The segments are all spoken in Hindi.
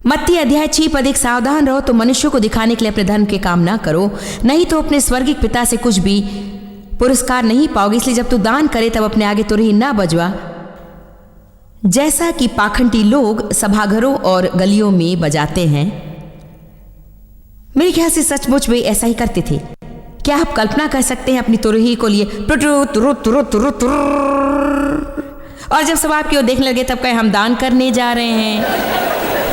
मत्ती अध्याय 6 पद 1, सावधान रहो तो मनुष्यों को दिखाने के लिए अपने धर्म के काम ना करो, नहीं तो अपने स्वर्गिक पिता से कुछ भी पुरस्कार नहीं पाओगे। इसलिए जब तू दान करे तब अपने आगे तुरही ना बजवा, जैसा कि पाखंडी लोग सभाघरों और गलियों में बजाते हैं। मेरे ख्याल से सचमुच वे ऐसा ही करते थे। क्या आप कल्पना कर सकते हैं अपनी तुरही को लिए और जब सब आपकी ओर देखने लगे तब कहे हम दान करने जा रहे हैं।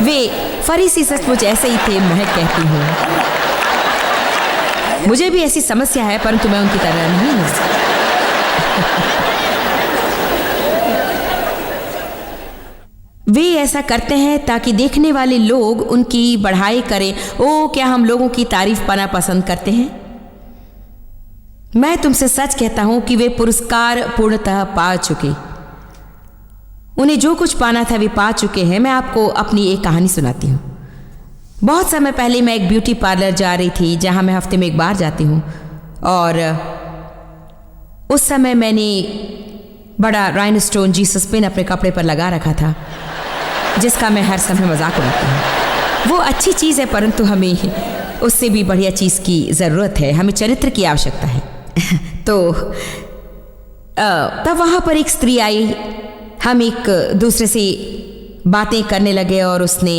वे फरीसी सचमुच ऐसे ही थे, मैं कहती हूँ। मुझे भी ऐसी समस्या है, परंतु मैं उनकी तरह नहीं हूँ। वे ऐसा करते हैं ताकि देखने वाले लोग उनकी बढ़ाई करें। ओ, क्या हम लोगों की तारीफ पाना पसंद करते हैं? मैं तुमसे सच कहता हूं कि वे पुरस्कार पूर्णतः पा चुके। उन्हें जो कुछ पाना था वे पा चुके हैं। मैं आपको अपनी एक कहानी सुनाती हूँ। बहुत समय पहले मैं एक ब्यूटी पार्लर जा रही थी, जहाँ मैं हफ्ते में एक बार जाती हूँ, और उस समय मैंने बड़ा राइनस्टोन जीसस पिन अपने कपड़े पर लगा रखा था, जिसका मैं हर समय मजाक उड़ाती हूँ। वो अच्छी चीज़ है, परंतु हमें उससे भी बढ़िया चीज़ की ज़रूरत है। हमें चरित्र की आवश्यकता है। तो तब वहाँ पर एक स्त्री आई। हम एक दूसरे से बातें करने लगे और उसने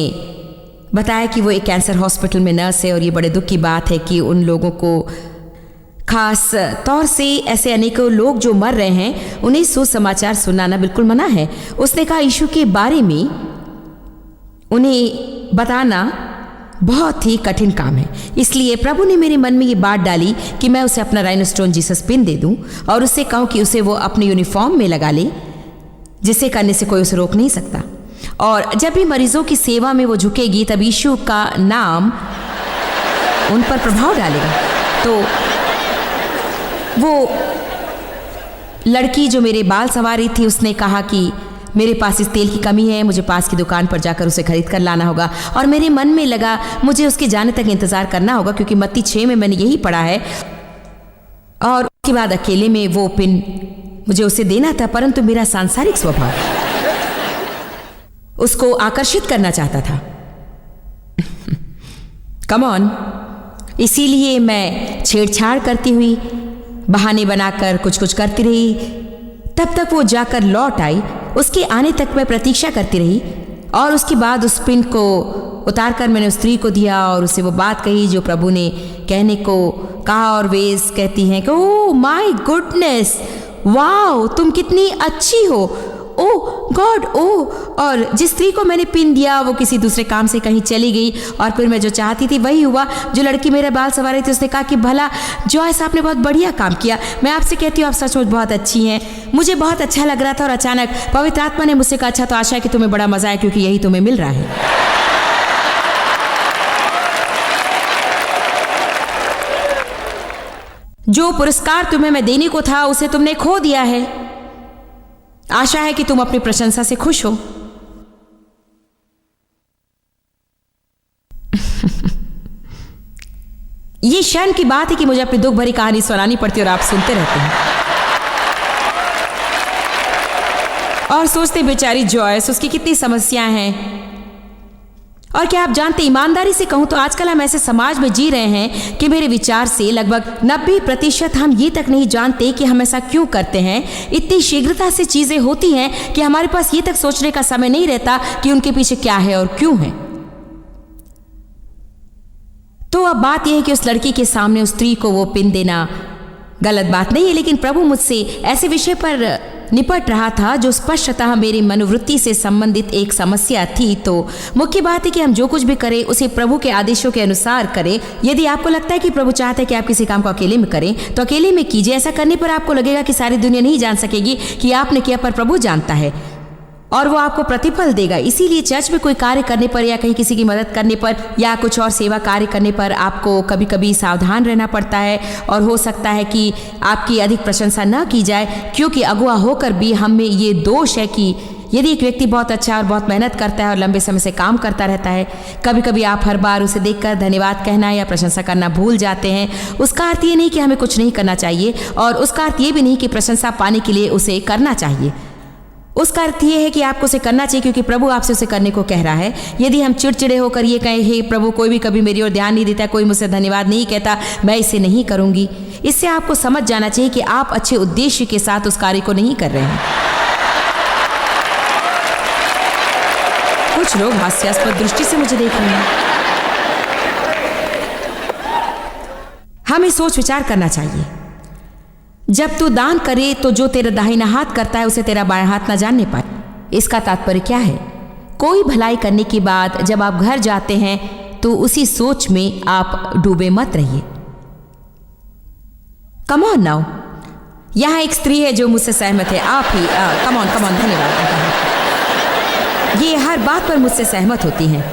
बताया कि वो एक कैंसर हॉस्पिटल में नर्स है और ये बड़े दुख की बात है कि उन लोगों को, खास तौर से ऐसे अनेकों लोग जो मर रहे हैं, उन्हें सुसमाचार सुनाना बिल्कुल मना है। उसने कहा यीशु के बारे में उन्हें बताना बहुत ही कठिन काम है। इसलिए प्रभु ने मेरे मन में ये बात डाली कि मैं उसे अपना राइनस्टोन जीसस पिन दे दूं और उससे कहूं कि उसे वो अपने यूनिफॉर्म में लगा ले, जिसे करने से कोई उसे रोक नहीं सकता। और जब भी मरीजों की सेवा में वो झुकेगी तब यीशु का नाम उन पर प्रभाव डालेगा। तो वो लड़की जो मेरे बाल संवार रही थी, उसने कहा कि मेरे पास इस तेल की कमी है, मुझे पास की दुकान पर जाकर उसे खरीद कर लाना होगा। और मेरे मन में लगा मुझे उसके जाने तक इंतज़ार करना होगा, क्योंकि मत्ती 6 में मैंने यही पढ़ा है। और उसके बाद अकेले में वो पिन मुझे उसे देना था, परंतु मेरा सांसारिक स्वभाव उसको आकर्षित करना चाहता था। Come on. इसीलिए मैं छेड़छाड़ करती हुई, बहाने बनाकर कुछ कुछ करती रही। तब तक वो जाकर लौट आई। उसके आने तक मैं प्रतीक्षा करती रही और उसके बाद उस पिन को उतारकर मैंने उस स्त्री को दिया और उसे वो बात कही जो प्रभु ने कहने को कहा। और वे कहती हैं कि ओह माय गुडनेस, वाओ, तुम कितनी अच्छी हो, ओह गॉड, ओह। और जिस स्त्री को मैंने पिन दिया वो किसी दूसरे काम से कहीं चली गई और फिर मैं जो चाहती थी वही हुआ। जो लड़की मेरे बाल संवार रही थी उसने कहा कि भला जॉयस, आपने बहुत बढ़िया काम किया। मैं आपसे कहती हूँ आप सचमुच बहुत अच्छी हैं। मुझे बहुत अच्छा लग रहा था और अचानक पवित्र आत्मा ने मुझसे कहा अच्छा, तो आशा है कि तुम्हें बड़ा मजा आया, क्योंकि यही तुम्हें मिल रहा है। जो पुरस्कार तुम्हें मैं देने को था उसे तुमने खो दिया है। आशा है कि तुम अपनी प्रशंसा से खुश हो। ये शर्म की बात है कि मुझे अपनी दुख भरी कहानी सुनानी पड़ती है और आप सुनते रहते हैं और सोचते बेचारी जॉयस, उसकी कितनी समस्याएं हैं। और क्या आप जानते, ईमानदारी से कहूं तो आजकल हम ऐसे समाज में जी रहे हैं कि मेरे विचार से लगभग 90% हम ये तक नहीं जानते कि हम ऐसा क्यों करते हैं। इतनी शीघ्रता से चीजें होती हैं कि हमारे पास ये तक सोचने का समय नहीं रहता कि उनके पीछे क्या है और क्यों है। तो अब बात यह है कि उस लड़की के सामने उस स्त्री को वो पिन देना गलत बात नहीं है, लेकिन प्रभु मुझसे ऐसे विषय पर निपट रहा था जो स्पष्टतः मेरी मनोवृत्ति से संबंधित एक समस्या थी। तो मुख्य बात है कि हम जो कुछ भी करें उसे प्रभु के आदेशों के अनुसार करें। यदि आपको लगता है कि प्रभु चाहता है कि आप किसी काम को अकेले में करें तो अकेले में कीजिए। ऐसा करने पर आपको लगेगा कि सारी दुनिया नहीं जान सकेगी कि आपने किया, पर प्रभु जानता है और वो आपको प्रतिफल देगा। इसीलिए चर्च में कोई कार्य करने पर या कहीं किसी की मदद करने पर या कुछ और सेवा कार्य करने पर आपको कभी कभी सावधान रहना पड़ता है और हो सकता है कि आपकी अधिक प्रशंसा न की जाए, क्योंकि अगुआ होकर भी हम में ये दोष है कि यदि एक व्यक्ति बहुत अच्छा और बहुत मेहनत करता है और लंबे समय से काम करता रहता है, कभी कभी आप हर बार उसे देखकर धन्यवाद कहना या प्रशंसा करना भूल जाते हैं। उसका अर्थ ये नहीं कि हमें कुछ नहीं करना चाहिए और उसका अर्थ ये भी नहीं कि प्रशंसा पाने के लिए उसे करना चाहिए। उसका अर्थ ये है कि आपको उसे करना चाहिए क्योंकि प्रभु आपसे उसे करने को कह रहा है। यदि हम चिड़चिड़े होकर ये कहें, हे प्रभु, कोई भी कभी मेरी ओर ध्यान नहीं देता, कोई मुझसे धन्यवाद नहीं कहता, मैं इसे नहीं करूंगी, इससे आपको समझ जाना चाहिए कि आप अच्छे उद्देश्य के साथ उस कार्य को नहीं कर रहे हैं। कुछ लोग हास्यास्पद दृष्टि से मुझे देख रहे हैं। हमें सोच विचार करना चाहिए। जब तू दान करे तो जो तेरा दाहिना हाथ करता है उसे तेरा बायां हाथ ना जानने पाए। इसका तात्पर्य क्या है? कोई भलाई करने के बाद जब आप घर जाते हैं तो उसी सोच में आप डूबे मत रहिए। कम ऑन नाउ, यहां एक स्त्री है जो मुझसे सहमत है। आप ही कम ऑन धन्यवाद। ये हर बात पर मुझसे सहमत होती हैं।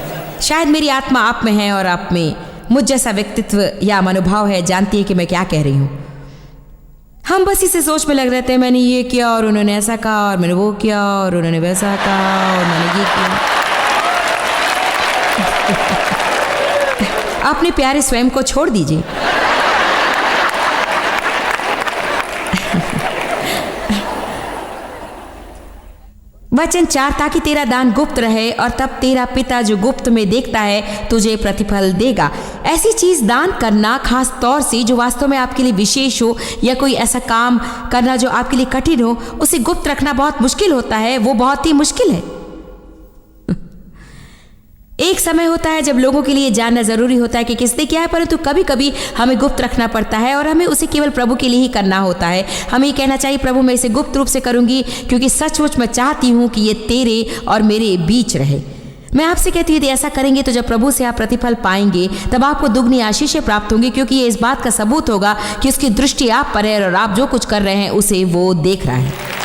शायद मेरी आत्मा आप में है और आप में मुझ जैसा व्यक्तित्व या मनोभाव है, जानती है कि मैं क्या कह रही हूं। हम बस इसे सोच में लग रहते हैं, मैंने ये किया और उन्होंने ऐसा कहा और मैंने वो किया और उन्होंने वैसा कहा और मैंने ये किया। अपने प्यारे स्वयं को छोड़ दीजिए। वचन 4, ताकि तेरा दान गुप्त रहे और तब तेरा पिता जो गुप्त में देखता है तुझे प्रतिफल देगा। ऐसी चीज दान करना, खास तौर से जो वास्तव में आपके लिए विशेष हो, या कोई ऐसा काम करना जो आपके लिए कठिन हो, उसे गुप्त रखना बहुत मुश्किल होता है। वो बहुत ही मुश्किल है। एक समय होता है जब लोगों के लिए जानना जरूरी होता है कि किसने क्या है, परंतु कभी कभी हमें गुप्त रखना पड़ता है और हमें उसे केवल प्रभु के लिए ही करना होता है। हमें ये कहना चाहिए, प्रभु मैं इसे गुप्त रूप से करूंगी क्योंकि सचमुच मैं चाहती हूं कि ये तेरे और मेरे बीच रहे। मैं आपसे कहती हूँ, यदि ऐसा करेंगे तो जब प्रभु से आप प्रतिफल पाएंगे तब आपको दुगनी आशीषें प्राप्त होंगी, क्योंकि ये इस बात का सबूत होगा कि उसकी दृष्टि आप पर है और आप जो कुछ कर रहे हैं उसे वो देख रहा है।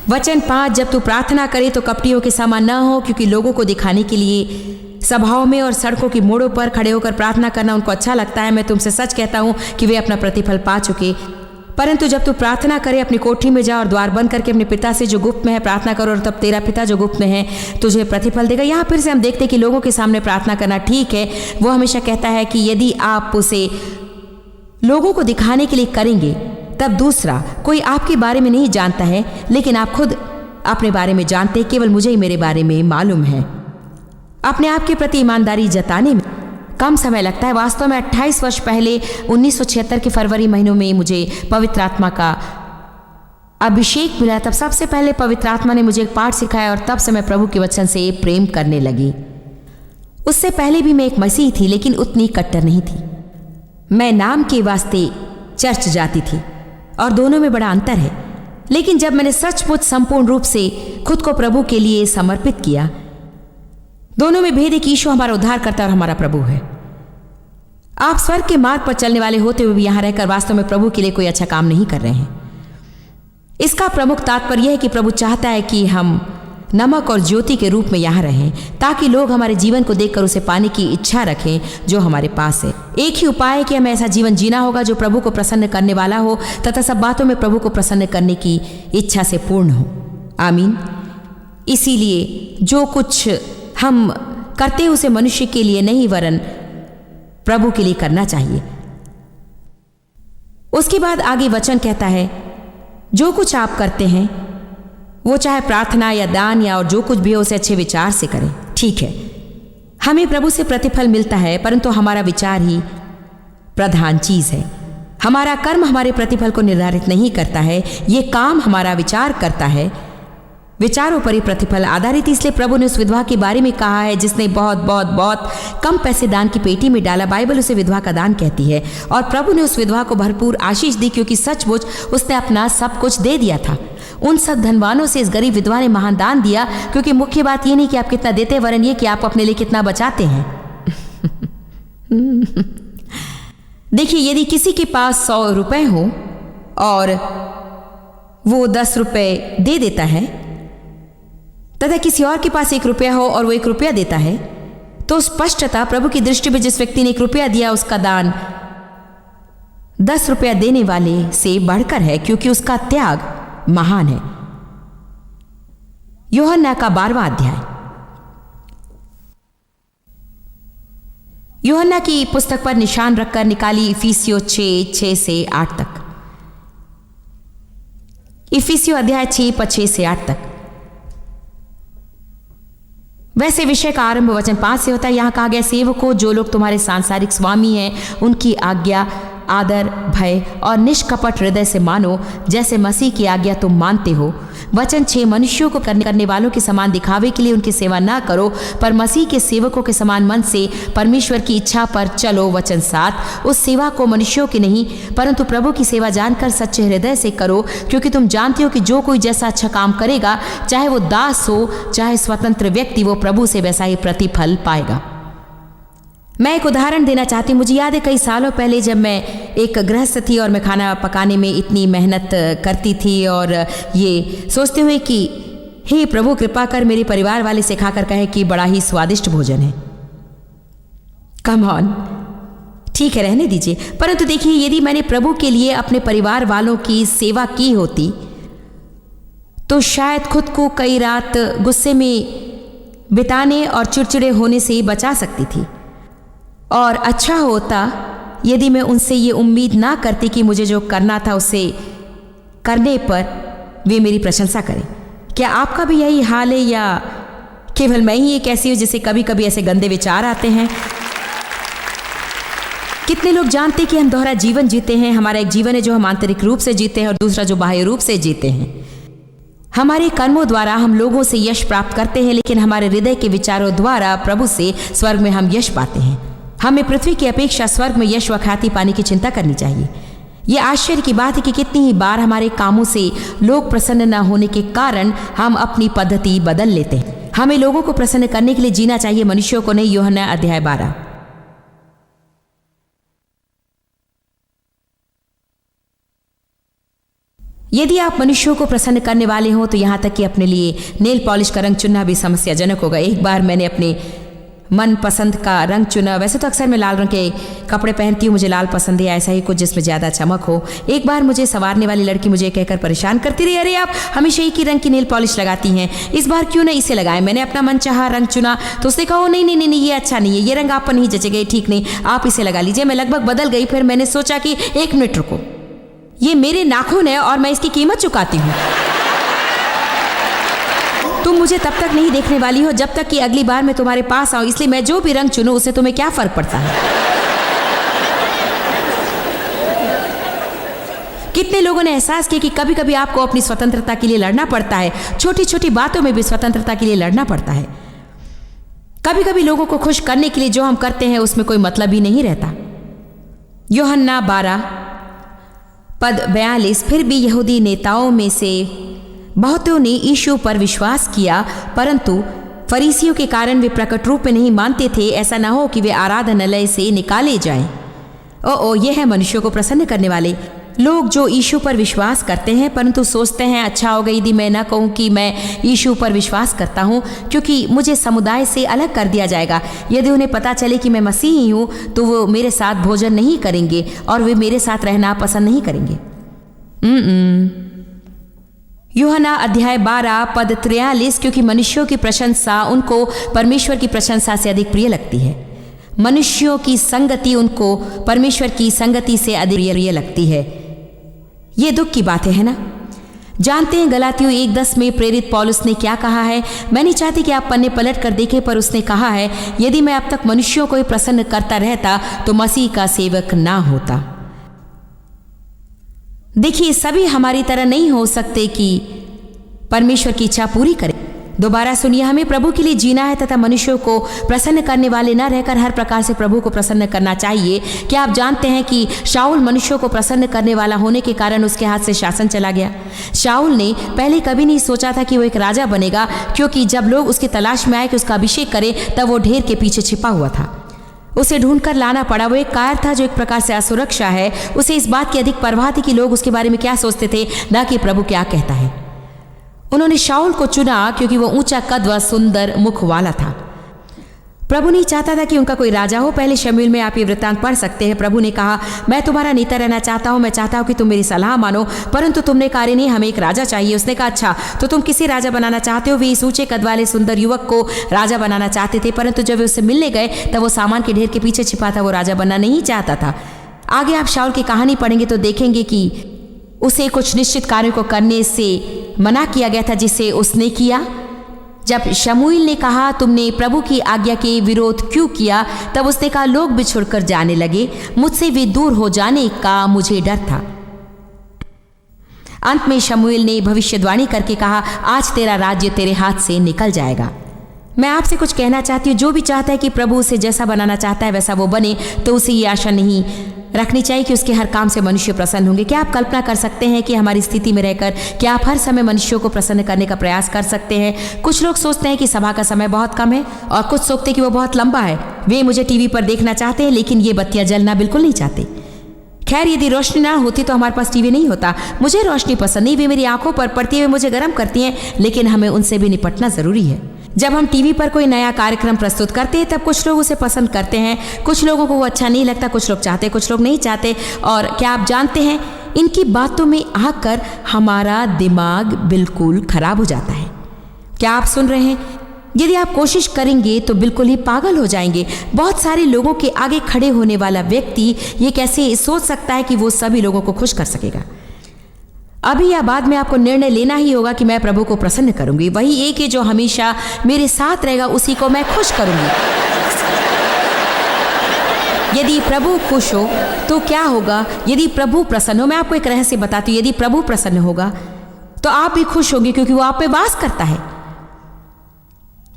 वचन 5, जब तू प्रार्थना करे तो कपटियों के समान न हो, क्योंकि लोगों को दिखाने के लिए सभाओं में और सड़कों की मोड़ों पर खड़े होकर प्रार्थना करना उनको अच्छा लगता है। मैं तुमसे सच कहता हूं कि वे अपना प्रतिफल पा चुके। परंतु जब तू प्रार्थना करे, अपनी कोठरी में जा और द्वार बंद करके अपने पिता से जो गुप्त में है प्रार्थना करो, और तब तेरा पिता जो गुप्त में है तुझे प्रतिफल देगा। यहाँ फिर से हम देखते हैं कि लोगों के सामने प्रार्थना करना ठीक है। वो हमेशा कहता है कि यदि आप उसे लोगों को दिखाने के लिए करेंगे तब दूसरा कोई आपके बारे में नहीं जानता है, लेकिन आप खुद अपने बारे में जानते हैं। केवल मुझे ही मेरे बारे में मालूम है। अपने आप के प्रति ईमानदारी जताने में कम समय लगता है। वास्तव में 28 वर्ष पहले 1976 के फरवरी महीनों में मुझे पवित्र आत्मा का अभिषेक मिला। तब सबसे पहले पवित्र आत्मा ने मुझे एक पाठ सिखाया और तब से मैं प्रभु के वचन से प्रेम करने लगी। उससे पहले भी मैं एक मसीह थी, लेकिन उतनी कट्टर नहीं थी। मैं नाम के वास्ते चर्च जाती थी और दोनों में बड़ा अंतर है। लेकिन जब मैंने सचमुच संपूर्ण रूप से खुद को प्रभु के लिए समर्पित किया, दोनों में भेद है कि यीशु हमारा उद्धारकर्ता और हमारा प्रभु है। आप स्वर्ग के मार्ग पर चलने वाले होते हुए भी यहां रहकर वास्तव में प्रभु के लिए कोई अच्छा काम नहीं कर रहे हैं। इसका प्रमुख तात्पर्य यह है कि प्रभु चाहता है कि हम नमक और ज्योति के रूप में यहां रहें, ताकि लोग हमारे जीवन को देखकर उसे पाने की इच्छा रखें जो हमारे पास है। एक ही उपाय है कि हमें ऐसा जीवन जीना होगा जो प्रभु को प्रसन्न करने वाला हो तथा सब बातों में प्रभु को प्रसन्न करने की इच्छा से पूर्ण हो। आमीन। इसीलिए जो कुछ हम करते हैं उसे मनुष्य के लिए नहीं वरन प्रभु के लिए करना चाहिए। उसके बाद आगे वचन कहता है, जो कुछ आप करते हैं वो चाहे प्रार्थना या दान या और जो कुछ भी हो उसे अच्छे विचार से करें। ठीक है, हमें प्रभु से प्रतिफल मिलता है, परंतु हमारा विचार ही प्रधान चीज है। हमारा कर्म हमारे प्रतिफल को निर्धारित नहीं करता है, ये काम हमारा विचार करता है। विचारों पर ही प्रतिफल आधारित। इसलिए प्रभु ने उस विधवा के बारे में कहा है जिसने बहुत बहुत बहुत कम पैसे दान की पेटी में डाला। बाइबल उसे विधवा का दान कहती है। और प्रभु ने उस विधवा को भरपूर आशीष दी, क्योंकि सचमुच उसने अपना सब कुछ दे दिया था। उन सब धनवानों से इस गरीब विधवा ने महान दान दिया, क्योंकि मुख्य बात ये नहीं कि आप कितना देते, वरन ये कि आप अपने लिए कितना बचाते हैं। देखिए, यदि किसी के पास 100 रुपए हो और वो 10 रुपए दे देता है, तथा किसी और के पास 1 रुपया हो और वो 1 रुपया देता है, तो स्पष्टता प्रभु की दृष्टि में जिस व्यक्ति ने 1 रुपया दिया उसका दान 10 रुपया देने वाले से बढ़कर है, क्योंकि उसका त्याग महान है। यूहन्ना का 12वां अध्याय। यूहन्ना की पुस्तक पर निशान रखकर निकाली इफिसियों 6:6 से 8 तक। इफिसियों अध्याय 6 पद 6 से 8 तक। वैसे विषय का आरंभ वचन 5 से होता है। यहाँ कहा गया, सेवकों, जो लोग तुम्हारे सांसारिक स्वामी हैं, उनकी आज्ञा आदर, भय और निष्कपट हृदय से मानो, जैसे मसीह की आज्ञा तुम मानते हो। वचन 6, मनुष्यों को करने वालों के समान दिखावे के लिए उनकी सेवा ना करो, पर मसीह के सेवकों के समान मन से परमेश्वर की इच्छा पर चलो। वचन 7, उस सेवा को मनुष्यों की नहीं परंतु प्रभु की सेवा जानकर सच्चे हृदय से करो, क्योंकि तुम जानते हो कि जो कोई जैसा अच्छा काम करेगा, चाहे वो दास हो चाहे स्वतंत्र व्यक्ति, वो प्रभु से वैसा ही प्रतिफल पाएगा। मैं एक उदाहरण देना चाहती हूँ। मुझे याद है कई सालों पहले जब मैं एक गृहस्थ थी और मैं खाना पकाने में इतनी मेहनत करती थी और ये सोचते हुए कि हे प्रभु कृपा कर मेरे परिवार वाले से खाकर कहे कि बड़ा ही स्वादिष्ट भोजन है। कम ऑन, ठीक है रहने दीजिए। परंतु देखिए, यदि मैंने प्रभु के लिए अपने परिवार वालों की सेवा की होती तो शायद खुद को कई रात गुस्से में बिताने और चिड़चिड़े होने से बचा सकती थी। और अच्छा होता यदि मैं उनसे ये उम्मीद ना करती कि मुझे जो करना था उसे करने पर वे मेरी प्रशंसा करें। क्या आपका भी यही हाल है या केवल मैं ही एक ऐसी हूँ जिसे कभी कभी ऐसे गंदे विचार आते हैं? कितने लोग जानते कि हम दोहरा जीवन जीते हैं। हमारा एक जीवन है जो हम आंतरिक रूप से जीते हैं और दूसरा जो बाह्य रूप से जीते हैं। हमारे कर्मों द्वारा हम लोगों से यश प्राप्त करते हैं, लेकिन हमारे हृदय के विचारों द्वारा प्रभु से स्वर्ग में हम यश पाते हैं। हमें पृथ्वी की अपेक्षा स्वर्ग में यश व ख्याति पाने की चिंता करनी चाहिए। ये आश्चर्य की बात है कि कितनी ही बार हमारे कामों से लोग प्रसन्न न होने के कारण हम अपनी पद्धति बदल लेते हैं। हमें लोगों को प्रसन्न करने के लिए जीना चाहिए, मनुष्यों को नहीं। यूहन्ना अध्याय 12। यदि आप मनुष्यों को प्रसन्न करने वाले हो तो यहाँ तक कि अपने लिए नेल पॉलिश का रंग चुनना भी समस्याजनक होगा। एक बार मैंने अपने मन पसंद का रंग चुना। वैसे तो अक्सर मैं लाल रंग के कपड़े पहनती हूँ, मुझे लाल पसंद है, ऐसा ही कुछ जिसमें ज़्यादा चमक हो। एक बार मुझे संवारने वाली लड़की मुझे कहकर परेशान करती रही, अरे आप हमेशा एक ही रंग की नेल पॉलिश लगाती हैं, इस बार क्यों ना इसे लगाएं। मैंने अपना मन चाहा रंग चुना तो उसने कहा नहीं नहीं नहीं, ये अच्छा नहीं है, ये रंग आप पर नहीं जचेगा, ठीक नहीं, आप इसे लगा लीजिए। मैं लगभग बदल गई। फिर मैंने सोचा कि 1 मिनट रुको, ये मेरे नाखून है और मैं इसकी कीमत चुकाती हूँ। तुम मुझे तब तक नहीं देखने वाली हो जब तक कि अगली बार मैं तुम्हारे पास आऊं, इसलिए मैं जो भी रंग चुनूं उससे तुम्हें क्या फर्क पड़ता है। कितने लोगों ने एहसास किया कि कभी कभी आपको अपनी स्वतंत्रता के लिए लड़ना पड़ता है, छोटी छोटी बातों में भी स्वतंत्रता के लिए लड़ना पड़ता है। कभी कभी लोगों को खुश करने के लिए जो हम करते हैं उसमें कोई मतलब ही नहीं रहता। यूहन्ना 12 पद 42, फिर भी यहूदी नेताओं में से बहुतों ने यीशु पर विश्वास किया, परंतु फरीसियों के कारण वे प्रकट रूप में नहीं मानते थे, ऐसा न हो कि वे आराधनालय से निकाले जाएं। ये है मनुष्यों को प्रसन्न करने वाले लोग जो यीशु पर विश्वास करते हैं, परंतु सोचते हैं अच्छा होगा यदि मैं न कहूँ कि मैं यीशु पर विश्वास करता हूँ, क्योंकि मुझे समुदाय से अलग कर दिया जाएगा। यदि उन्हें पता चले कि मैं मसीही हूँ तो वो मेरे साथ भोजन नहीं करेंगे और वे मेरे साथ रहना पसंद नहीं करेंगे। यूहन्ना अध्याय 12 पद 43, क्योंकि मनुष्यों की प्रशंसा उनको परमेश्वर की प्रशंसा से अधिक प्रिय लगती है। मनुष्यों की संगति उनको परमेश्वर की संगति से अधिक प्रिय लगती है। ये दुख की बातें है ना। जानते हैं गलातियों 1:10 में प्रेरित पौलुस ने क्या कहा है? मैं नहीं चाहती कि आप पन्ने पलट कर देखें, पर उसने कहा है, यदि मैं अब तक मनुष्यों को ही प्रसन्न करता रहता तो मसीह का सेवक ना होता। देखिए, सभी हमारी तरह नहीं हो सकते कि परमेश्वर की इच्छा पूरी करें। दोबारा सुनिए, हमें प्रभु के लिए जीना है तथा मनुष्यों को प्रसन्न करने वाले न रहकर हर प्रकार से प्रभु को प्रसन्न करना चाहिए। क्या आप जानते हैं कि शाऊल मनुष्यों को प्रसन्न करने वाला होने के कारण उसके हाथ से शासन चला गया। शाऊल ने पहले कभी नहीं सोचा था कि वो एक राजा बनेगा, क्योंकि जब लोग उसकी तलाश में आए कि उसका अभिषेक करें तब वो ढेर के पीछे छिपा हुआ था। उसे ढूंढकर लाना पड़ा। वो एक कायर था जो एक प्रकार से असुरक्षा है। उसे इस बात की अधिक परवाह थी कि लोग उसके बारे में क्या सोचते थे, न कि प्रभु क्या कहता है। उन्होंने शाऊल को चुना क्योंकि वो ऊंचा कद व सुंदर मुख वाला था। प्रभु नहीं चाहता था कि उनका कोई राजा हो। पहले शमूएल में आप ये वृत्तांत पढ़ सकते हैं। प्रभु ने कहा, मैं तुम्हारा नेता रहना चाहता हूँ, मैं चाहता हूँ कि तुम मेरी सलाह मानो, परंतु तुमने कहा नहीं, हमें एक राजा चाहिए। उसने कहा, अच्छा तो तुम किसे राजा बनाना चाहते हो? वे इस ऊंचे कद वाले सुंदर युवक को राजा बनाना चाहते थे, परंतु जब वे उससे मिलने गए तब वो सामान के ढेर के पीछे छिपा था। वो राजा बनना नहीं चाहता था। आगे आप शाऊल की कहानी पढ़ेंगे तो देखेंगे कि उसे कुछ निश्चित कार्यों को करने से मना किया गया था जिसे उसने किया। जब शमूएल ने कहा तुमने प्रभु की आज्ञा के विरोध क्यों किया, तब उसने कहा लोग बिछुड़कर जाने लगे, मुझसे वे दूर हो जाने का मुझे डर था। अंत में शमूएल ने भविष्यवाणी करके कहा आज तेरा राज्य तेरे हाथ से निकल जाएगा। मैं आपसे कुछ कहना चाहती हूँ, जो भी चाहता है कि प्रभु उसे जैसा बनाना चाहता है वैसा वो बने, तो उसे ये आशा नहीं रखनी चाहिए कि उसके हर काम से मनुष्य प्रसन्न होंगे। क्या आप कल्पना कर सकते हैं कि हमारी स्थिति में रहकर क्या आप हर समय मनुष्यों को प्रसन्न करने का प्रयास कर सकते हैं? कुछ लोग सोचते हैं कि सभा का समय बहुत कम है और कुछ सोचते हैं कि वो बहुत लंबा है। वे मुझे टीवी पर देखना चाहते हैं लेकिन ये बत्तियां जलना बिल्कुल नहीं चाहते। खैर, यदि रोशनी ना होती तो हमारे पास टीवी नहीं होता। मुझे रोशनी पसंद नहीं, वे मेरी आंखों पर पड़ती हुई मुझे गर्म करती हैं, लेकिन हमें उनसे भी निपटना जरूरी है। जब हम टीवी पर कोई नया कार्यक्रम प्रस्तुत करते हैं तब कुछ लोग उसे पसंद करते हैं, कुछ लोगों को वो अच्छा नहीं लगता, कुछ लोग चाहते, कुछ लोग नहीं चाहते। और क्या आप जानते हैं, इनकी बातों में आकर हमारा दिमाग बिल्कुल खराब हो जाता है। क्या आप सुन रहे हैं? यदि आप कोशिश करेंगे तो बिल्कुल ही पागल हो जाएंगे। बहुत सारे लोगों के आगे खड़े होने वाला व्यक्ति ये कैसे सोच सकता है कि वो सभी लोगों को खुश कर सकेगा? अभी या बाद में आपको निर्णय लेना ही होगा कि मैं प्रभु को प्रसन्न करूंगी। वही एक है जो हमेशा मेरे साथ रहेगा, उसी को मैं खुश करूंगी। यदि प्रभु खुश हो तो क्या होगा? यदि प्रभु प्रसन्न हो, मैं आपको एक रहस्य बताती हूँ, यदि प्रभु प्रसन्न होगा तो आप भी खुश होंगे क्योंकि वो आप पे वास करता है।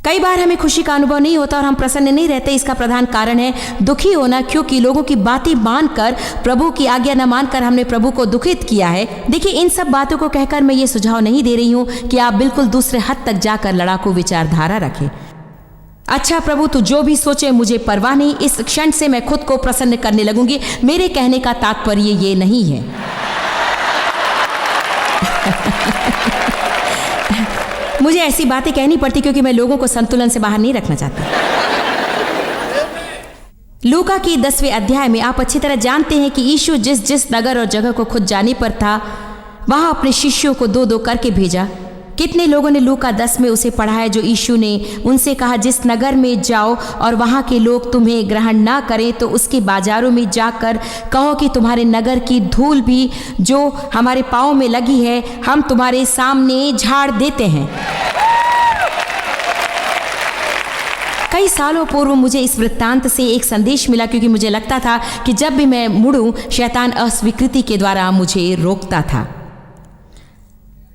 कई बार हमें खुशी का अनुभव नहीं होता और हम प्रसन्न नहीं रहते। इसका प्रधान कारण है दुखी होना, क्योंकि लोगों की बातें मानकर, प्रभु की आज्ञा न मानकर हमने प्रभु को दुखित किया है। देखिए, इन सब बातों को कहकर मैं ये सुझाव नहीं दे रही हूं कि आप बिल्कुल दूसरे हद तक जाकर लड़ाकू विचारधारा रखें। अच्छा प्रभु तू जो भी सोचे मुझे परवाह नहीं, इस क्षण से मैं खुद को प्रसन्न करने लगूंगी। मेरे कहने का तात्पर्य ये नहीं है मुझे ऐसी बातें कहनी पड़ती क्योंकि मैं लोगों को संतुलन से बाहर नहीं रखना चाहती। लूका की 10वें अध्याय में आप अच्छी तरह जानते हैं कि यीशु जिस जिस नगर और जगह को खुद जाने पर था, वहां अपने शिष्यों को दो दो करके भेजा। कितने लोगों ने लूका 10 में उसे पढ़ा है जो यीशु ने उनसे कहा जिस नगर में जाओ और वहाँ के लोग तुम्हें ग्रहण ना करें तो उसके बाजारों में जाकर कहो कि तुम्हारे नगर की धूल भी जो हमारे पाँव में लगी है हम तुम्हारे सामने झाड़ देते हैं। कई सालों पूर्व मुझे इस वृत्तांत से एक संदेश मिला क्योंकि मुझे लगता था कि जब भी मैं मुड़ूं शैतान अस्वीकृति के द्वारा मुझे रोकता था।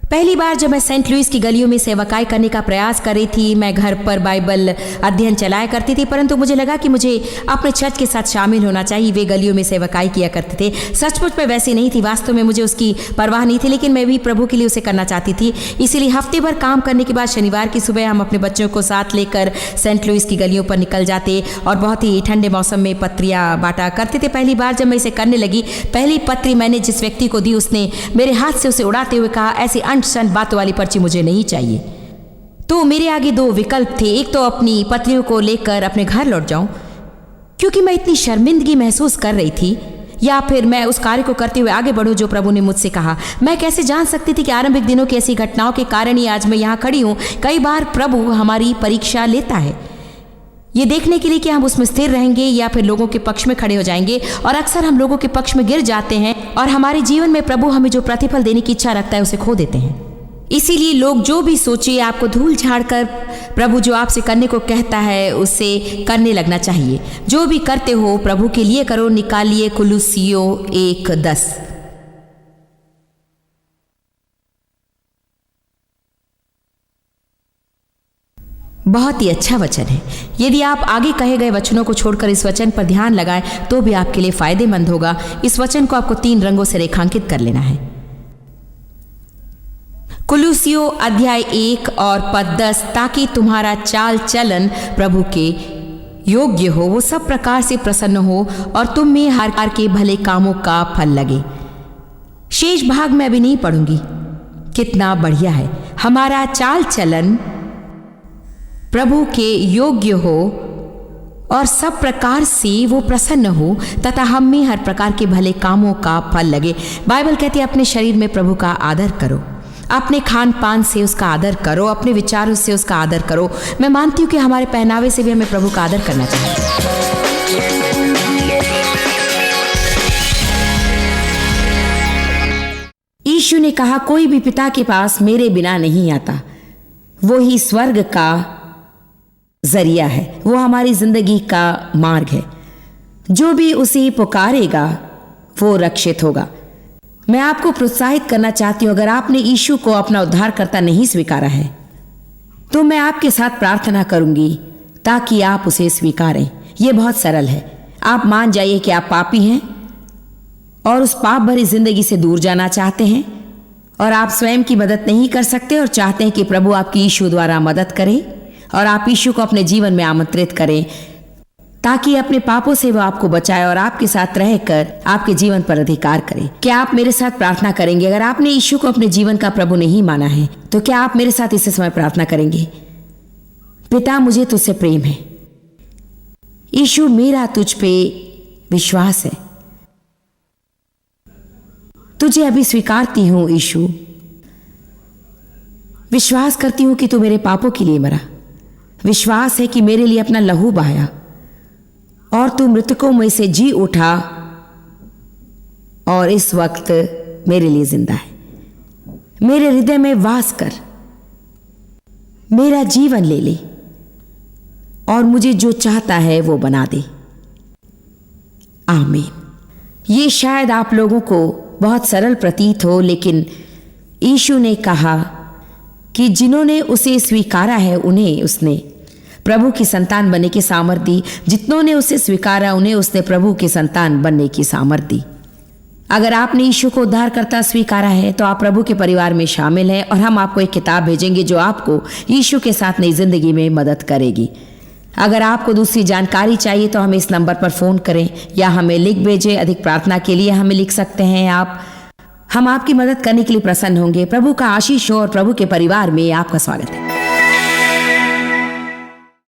पहली बार जब मैं सेंट लुइस की गलियों में सेवकाई करने का प्रयास कर रही थी, मैं घर पर बाइबल अध्ययन चलाया करती थी, परंतु मुझे लगा कि मुझे अपने चर्च के साथ शामिल होना चाहिए। वे गलियों में सेवकाई किया करते थे। सचमुच में वैसी नहीं थी, वास्तव में मुझे उसकी परवाह नहीं थी, लेकिन मैं भी प्रभु के लिए उसे करना चाहती थी। इसीलिए हफ्ते भर काम करने के बाद शनिवार की सुबह हम अपने बच्चों को साथ लेकर सेंट लुइस की गलियों पर निकल जाते और बहुत ही ठंडे मौसम में पत्रियाँ बांटा करते थे। पहली बार जब मैं इसे करने लगी, पहली पत्री मैंने जिस व्यक्ति को दी उसने मेरे हाथ से उसे उड़ाते हुए कहा ऐसी सन बातों वाली पर्ची मुझे नहीं चाहिए। तो मेरे आगे दो विकल्प थे, एक तो अपनी पत्रियों को लेकर अपने घर लौट जाऊं क्योंकि मैं इतनी शर्मिंदगी महसूस कर रही थी, या फिर मैं उस कार्य को करते हुए आगे बढ़ूं जो प्रभु ने मुझसे कहा। मैं कैसे जान सकती थी कि आरंभिक दिनों की ऐसी घटनाओं के कारण ही आज मैं यहाँ खड़ी हूँ। कई बार प्रभु हमारी परीक्षा लेता है ये देखने के लिए कि हम उसमें स्थिर रहेंगे या फिर लोगों के पक्ष में खड़े हो जाएंगे, और अक्सर हम लोगों के पक्ष में गिर जाते हैं और हमारे जीवन में प्रभु हमें जो प्रतिफल देने की इच्छा रखता है उसे खो देते हैं। इसीलिए लोग जो भी सोचे आपको धूल झाड़कर प्रभु जो आपसे करने को कहता है उसे करने लगना चाहिए। जो भी करते हो प्रभु के लिए करो। निकालिए कुलुस्सियों 1:10। बहुत ही अच्छा वचन है। यदि आप आगे कहे गए वचनों को छोड़कर इस वचन पर ध्यान लगाएं तो भी आपके लिए फायदेमंद होगा। इस वचन को आपको 3 रंगों से रेखांकित कर लेना है। कुलुस्सियों अध्याय 1 और पद 10, ताकि तुम्हारा चाल चलन प्रभु के योग्य हो, वो सब प्रकार से प्रसन्न हो और तुम में हर प्रकार के भले कामों का फल लगे। शेष भाग मैं अभी नहीं पढ़ूंगी। कितना बढ़िया है। हमारा चाल चलन प्रभु के योग्य हो और सब प्रकार से वो प्रसन्न हो तथा हम में हर प्रकार के भले कामों का फल लगे। बाइबल कहती है अपने शरीर में प्रभु का आदर करो, अपने खान पान से उसका आदर करो, अपने विचारों से उसका आदर करो। मैं मानती हूँ कि हमारे पहनावे से भी हमें प्रभु का आदर करना चाहिए। यीशु ने कहा, कोई भी पिता के पास मेरे बिना नहीं आता। वो ही स्वर्ग का जरिया है, वो हमारी जिंदगी का मार्ग है। जो भी उसे पुकारेगा वो रक्षित होगा। मैं आपको प्रोत्साहित करना चाहती हूं, अगर आपने यीशु को अपना उद्धारकर्ता नहीं स्वीकारा है तो मैं आपके साथ प्रार्थना करूंगी ताकि आप उसे स्वीकारें। यह बहुत सरल है। आप मान जाइए कि आप पापी हैं और उस पाप भरी जिंदगी से दूर जाना चाहते हैं और आप स्वयं की मदद नहीं कर सकते और चाहते हैं कि प्रभु आपकी यीशु द्वारा मदद करे और आप यीशु को अपने जीवन में आमंत्रित करें ताकि अपने पापों से वो आपको बचाए और आपके साथ रहकर आपके जीवन पर अधिकार करे। क्या आप मेरे साथ प्रार्थना करेंगे? अगर आपने यीशु को अपने जीवन का प्रभु नहीं माना है तो क्या आप मेरे साथ इस समय प्रार्थना करेंगे? पिता, मुझे तुझसे प्रेम है। यीशु, मेरा तुझ पे विश्वास है। तुझे अभी स्वीकारती हूं यीशु। विश्वास करती हूं कि तू मेरे पापों के लिए मरा। विश्वास है कि मेरे लिए अपना लहू बहाया और तू मृतकों में से जी उठा और इस वक्त मेरे लिए जिंदा है। मेरे हृदय में वास कर, मेरा जीवन ले ले और मुझे जो चाहता है वो बना दे। आमीन। ये शायद आप लोगों को बहुत सरल प्रतीत हो, लेकिन यीशु ने कहा कि जिन्होंने उसे स्वीकारा है उन्हें उसने प्रभु की संतान बनने की सामर्थ दी। जितनों ने उसे स्वीकारा उन्हें उसने प्रभु की संतान बनने की सामर्थ दी। अगर आपने यीशु को उद्धारकर्ता स्वीकारा है तो आप प्रभु के परिवार में शामिल हैं और हम आपको एक किताब भेजेंगे जो आपको यीशु के साथ नई जिंदगी में मदद करेगी। अगर आपको दूसरी जानकारी चाहिए तो हमें इस नंबर पर फ़ोन करें या हमें लिख भेजें। अधिक प्रार्थना के लिए हमें लिख सकते हैं आप। हम आपकी मदद करने के लिए प्रसन्न होंगे। प्रभु का आशीष हो और प्रभु के परिवार में आपका स्वागत है।